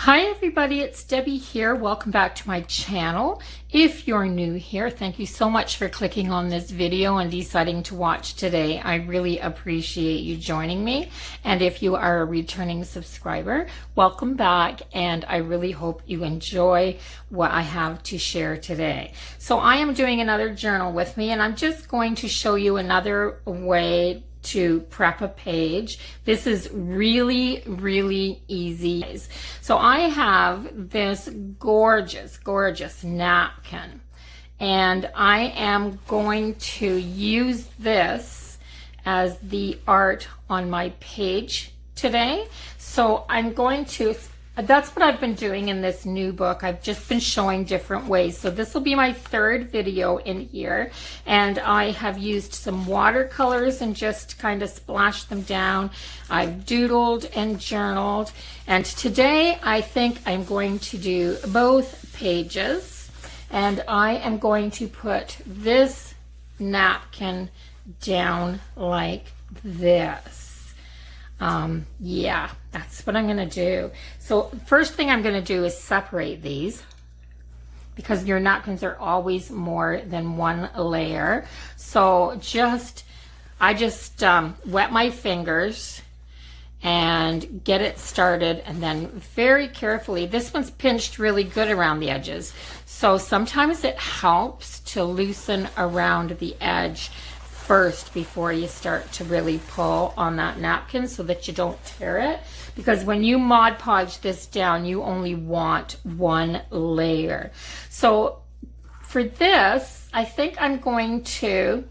Hi everybody, it's Debbie here. Welcome back to my channel. If you're new here, thank you so much for clicking on this video and deciding to watch today. I really appreciate you joining me. And if you are a returning subscriber, welcome back, and I really hope you enjoy what I have to share today. So I am doing another journal with me, and I'm just going to show you another way to prep a page. This is really easy. So I have this gorgeous napkin, and I am going to use this as the art on my page today. So I'm going to, that's what I've been doing in this new book. I've just been showing different ways. So this will be my third video in here, and I have used some watercolors and just kind of splashed them down. I've doodled and journaled, and today I think I'm going to do both pages, and I am going to put this napkin down like this. Yeah, that's what I'm going to do. So first thing I'm going to do is separate these, because your napkins are always more than one layer. So I just wet my fingers and get it started, and then very carefully, this one's pinched really good around the edges. So sometimes it helps to loosen around the edge first before you start to really pull on that napkin so that you don't tear it, because when you Mod Podge this down, you only want one layer. So for this, I think I'm going to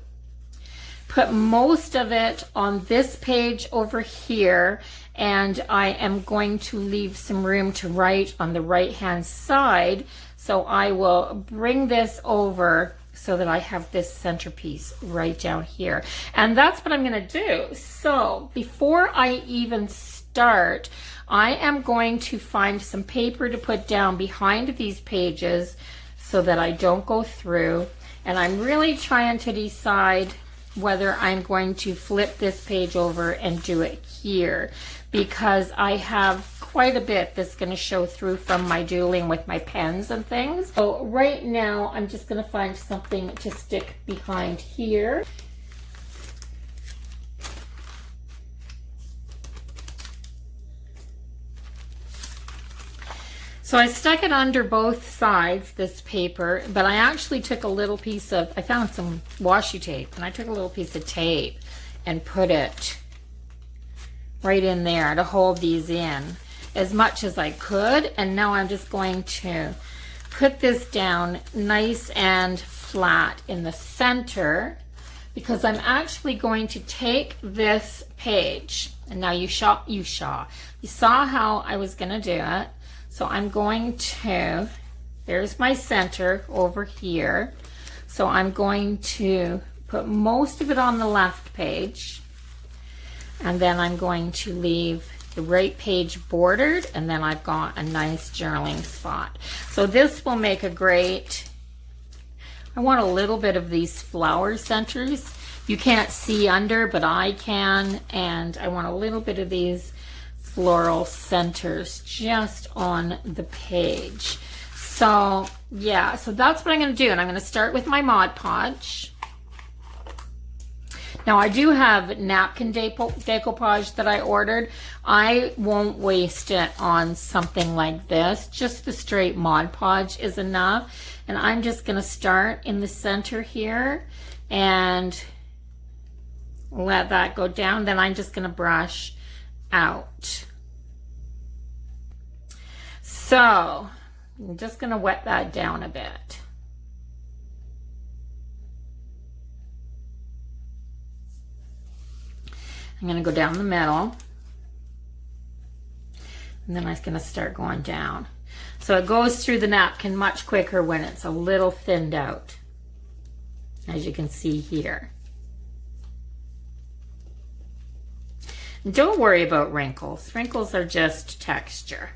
put most of it on this page over here, and I am going to leave some room to write on the right hand side. So I will bring this over so that I have this centerpiece right down here. And that's what I'm going to do. So before I even start, I am going to find some paper to put down behind these pages so that I don't go through. And I'm really trying to decide whether I'm going to flip this page over and do it here, because I have quite a bit that's going to show through from my doodling with my pens and things. So right now I'm just going to find something to stick behind here. So I stuck it under both sides, this paper, but I actually took a little piece of, I found some washi tape, and I took a little piece of tape and put it right in there to hold these in as much as I could. And now I'm just going to put this down nice and flat in the center, because I'm actually going to take this page, and now you saw how I was going to do it. So I'm going to, there's my center over here. So I'm going to put most of it on the left page, and then I'm going to leave the right page bordered, and then I've got a nice journaling spot. So this will make a great, I want a little bit of these flower centers. You can't see under, but I can, and I want a little bit of these floral centers just on the page. So yeah, so that's what I'm going to do, and I'm going to start with my Mod Podge. Now I do have napkin decoupage that I ordered. I won't waste it on something like this. Just the straight Mod Podge is enough. And I'm just going to start in the center here and let that go down. Then I'm just going to brush out. So I'm just going to wet that down a bit. I'm going to go down the middle, and then I'm going to start going down. So it goes through the napkin much quicker when it's a little thinned out, as you can see here. And don't worry about wrinkles. Wrinkles are just texture.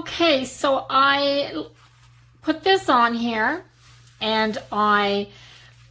Okay, so I put this on here and I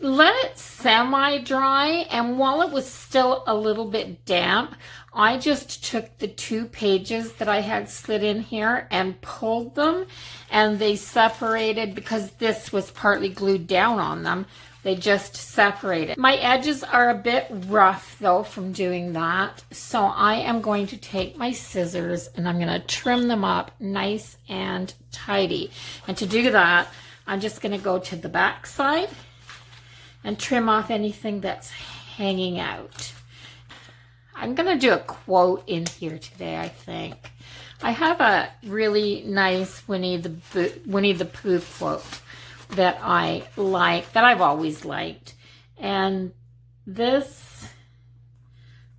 let it semi-dry, and while it was still a little bit damp, I just took the 2 pages that I had slid in here and pulled them, and they separated because this was partly glued down on them. They just separated. My edges are a bit rough though from doing that, so I am going to take my scissors and I'm going to trim them up nice and tidy. And to do that, I'm just going to go to the back side and trim off anything that's hanging out. I'm going to do a quote in here today, I think. I have a really nice Winnie the Pooh quote that I like, that I've always liked. And this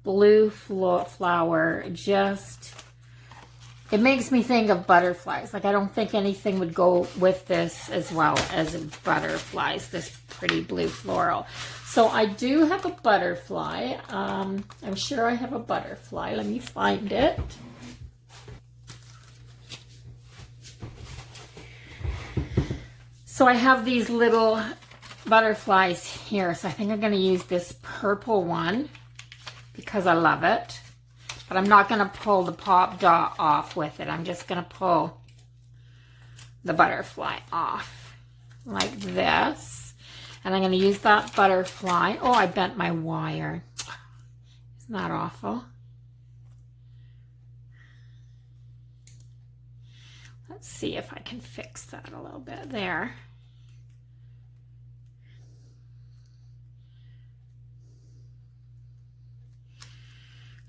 blue flower just, it makes me think of butterflies. Like, I don't think anything would go with this as well as butterflies, this pretty blue floral. So I do have a butterfly. I'm sure I have a butterfly. Let me find it. So I have these little butterflies here. So I think I'm going to use this purple one because I love it. But I'm not going to pull the pop dot off with it. I'm just going to pull the butterfly off like this. And I'm going to use that butterfly. Oh, I bent my wire. Isn't that awful? Let's see if I can fix that a little bit there.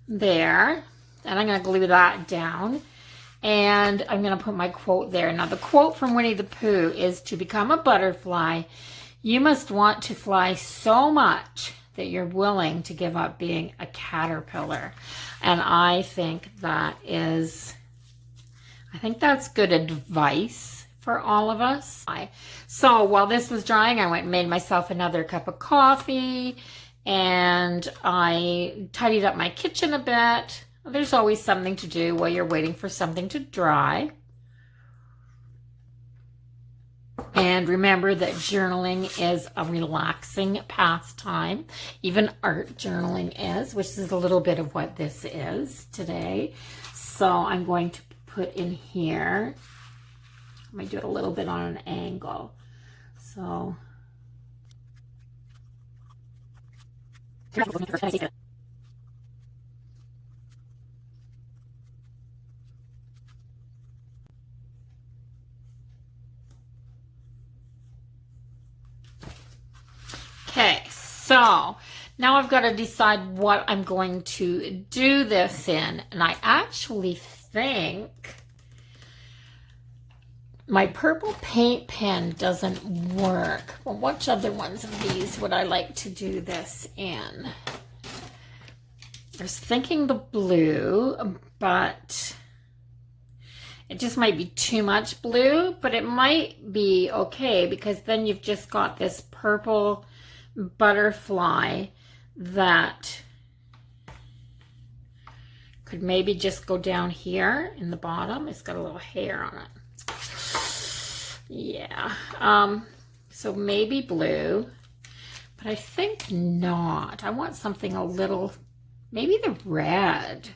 There. And I'm going to glue that down. And I'm going to put my quote there. Now, the quote from Winnie the Pooh is, "To become a butterfly, you must want to fly so much that you're willing to give up being a caterpillar." And I think that is... I think that's good advice for all of us. So while this was drying, I went and made myself another cup of coffee, and I tidied up my kitchen a bit. There's always something to do while you're waiting for something to dry. And remember that journaling is a relaxing pastime. Even art journaling is, which is a little bit of what this is today. So I'm going to put in here, I might do it a little bit on an angle. So okay, so now I've got to decide what I'm going to do this in, and I actually think my purple paint pen doesn't work. Well, which other ones of these would I like to do this in? I was thinking the blue, but it just might be too much blue, but it might be okay because then you've just got this purple butterfly that could maybe just go down here in the bottom. It's got a little hair on it. Yeah. So maybe blue, but I think not. I want something a little, maybe the red.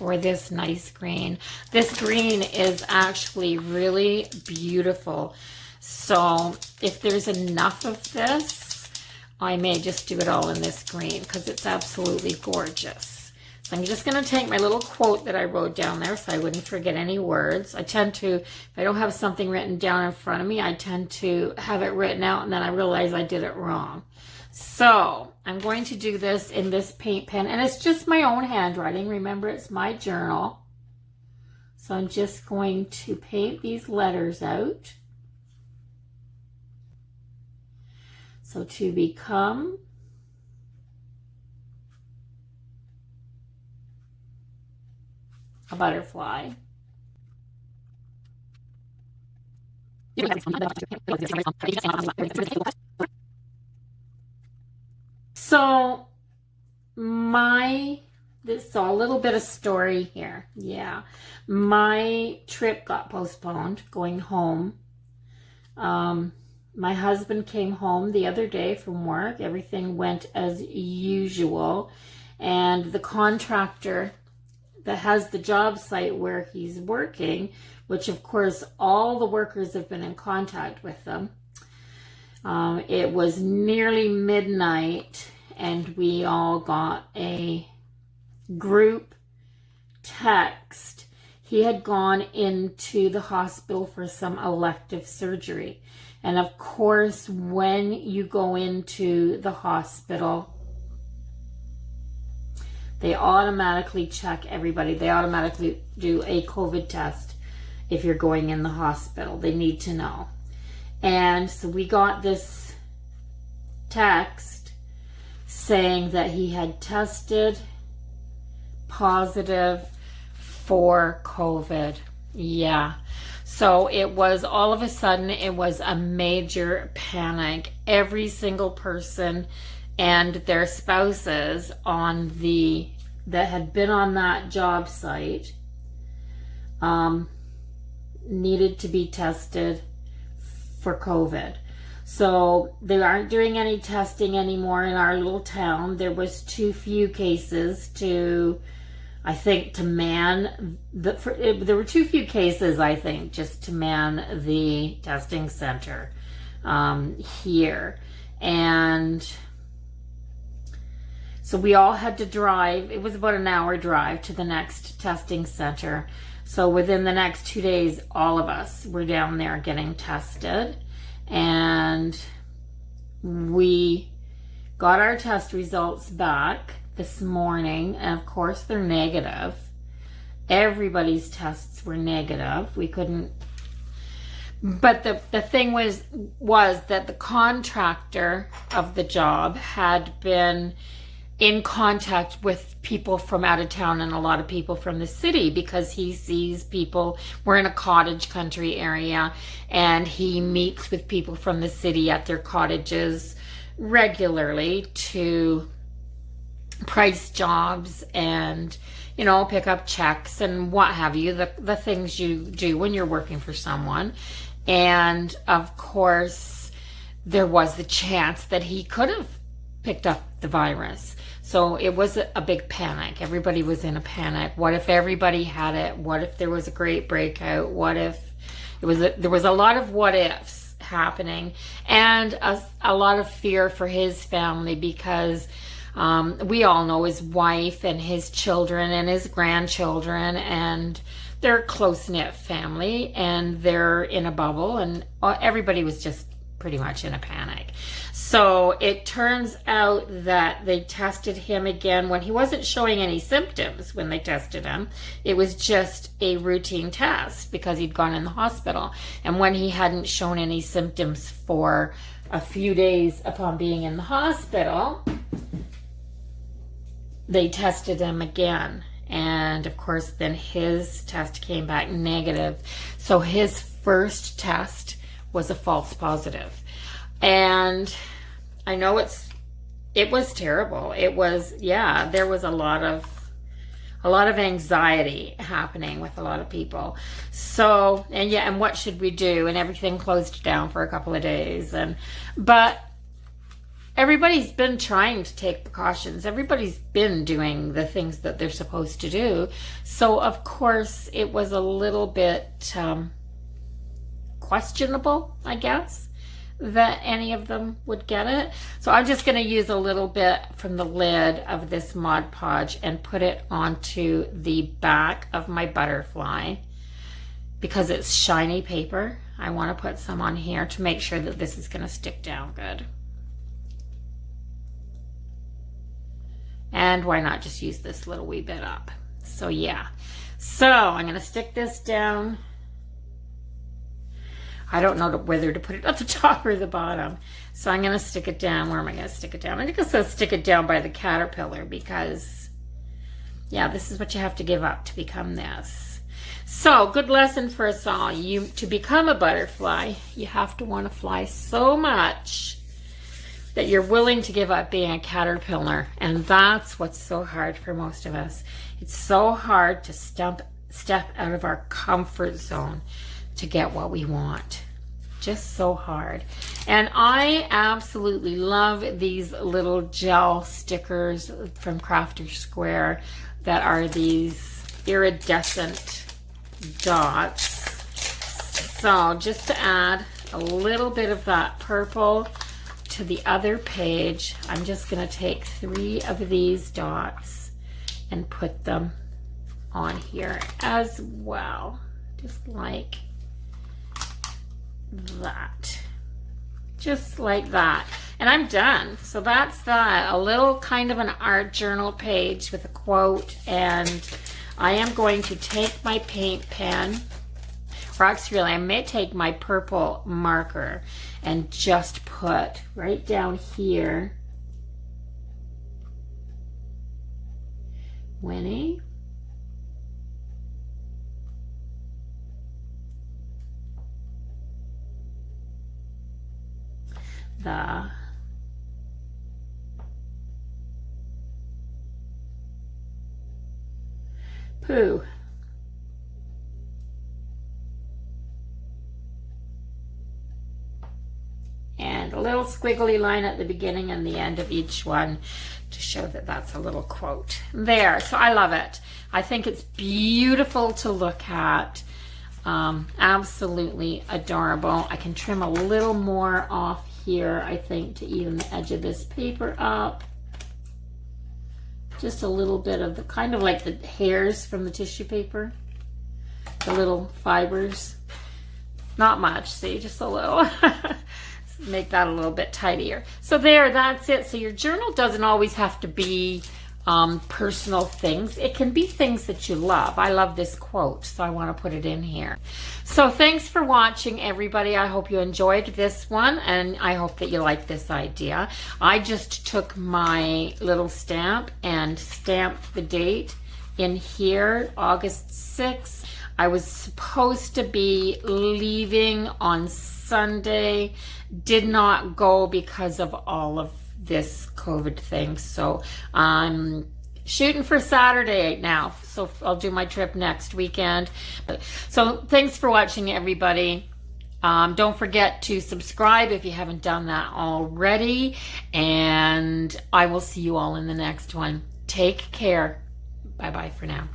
Or this nice green. This green is actually really beautiful. So if there's enough of this, I may just do it all in this green because it's absolutely gorgeous. So I'm just going to take my little quote that I wrote down there so I wouldn't forget any words. I tend to, if I don't have something written down in front of me, I tend to have it written out and then I realize I did it wrong. So I'm going to do this in this paint pen, and it's just my own handwriting. Remember, it's my journal. So I'm just going to paint these letters out. So to become a butterfly. So my So a little bit of story here. Yeah. My trip got postponed going home. My husband came home the other day from work. Everything went as usual. And the contractor that has the job site where he's working, which of course all the workers have been in contact with them. It was nearly midnight and we all got a group text. He had gone into the hospital for some elective surgery. And of course, when you go into the hospital, they automatically check everybody. They automatically do a COVID test if you're going in the hospital. They need to know. And so we got this text saying that he had tested positive for COVID. Yeah. So it was all of a sudden, it was a major panic. Every single person and their spouses that had been on that job site needed to be tested for COVID. So they aren't doing any testing anymore in our little town. There was too few cases to man there were too few cases, I think, just to man the testing center here. And so we all had to drive. It was about an hour drive to the next testing center. So within the next 2 days, all of us were down there getting tested. And we got our test results back this morning. And of course, they're negative. Everybody's tests were negative. We couldn't. But the thing was that the contractor of the job had been in contact with people from out of town and a lot of people from the city, because he sees people. We're in a cottage country area, and he meets with people from the city at their cottages regularly to price jobs and, you know, pick up checks and what have you, the things you do when you're working for someone. And of course, there was the chance that he could have picked up the virus. So it was a big panic. Everybody was in a panic. What if everybody had it? What if there was a great breakout? What if there was a lot of what ifs happening, and a lot of fear for his family, because we all know his wife and his children and his grandchildren, and they're a close-knit family, and they're in a bubble, and everybody was just pretty much in a panic. So it turns out that they tested him again when he wasn't showing any symptoms. When they tested him, it was just a routine test because he'd gone in the hospital. And when he hadn't shown any symptoms for a few days upon being in the hospital, they tested him again. And of course, then his test came back negative. So his first test was a false positive. And I know it was terrible. It was, yeah, there was a lot of anxiety happening with a lot of people. So, and what should we do? And everything closed down for a couple of days. But everybody's been trying to take precautions. Everybody's been doing the things that they're supposed to do. So of course it was a little bit questionable, I guess, that any of them would get it. So I'm just going to use a little bit from the lid of this Mod Podge and put it onto the back of my butterfly, because it's shiny paper. I want to put some on here to make sure that this is going to stick down good. And why not just use this little wee bit up? So yeah. So I'm going to stick this down. I don't know whether to put it at the top or the bottom. So I'm going to stick it down. Where am I going to stick it down? I'm just going to stick it down by the caterpillar, because, yeah, this is what you have to give up to become this. So, good lesson for us all. To become a butterfly, you have to want to fly so much that you're willing to give up being a caterpillar. And that's what's so hard for most of us. It's so hard to step out of our comfort zone to get what we want. Just so hard. And I absolutely love these little gel stickers from Crafter Square that are these iridescent dots. So just to add a little bit of that purple to the other page, I'm just going to take 3 of these dots and put them on here as well, just like that, just like that, and I'm done. So that's that, a little kind of an art journal page with a quote. And I am going to take my paint pen, or actually I may take my purple marker and just put right down here, Winnie, the poo. And a little squiggly line at the beginning and the end of each one to show that that's a little quote. There, so I love it. I think it's beautiful to look at. Absolutely adorable. I can trim a little more off here, I think, to even the edge of this paper up. Just a little bit of the kind of like the hairs from the tissue paper, the little fibers. Not much, see, just a little. Make that a little bit tidier. So there, that's it. So your journal doesn't always have to be personal things. It can be things that you love. I love this quote, so I want to put it in here. So thanks for watching, everybody. I hope you enjoyed this one, and I hope that you like this idea. I just took my little stamp and stamped the date in here, August 6th. I was supposed to be leaving on Sunday, did not go because of all of this COVID thing. So I'm shooting for Saturday now. So I'll do my trip next weekend. So thanks for watching, everybody. Don't forget to subscribe if you haven't done that already. And I will see you all in the next one. Take care. Bye-bye for now.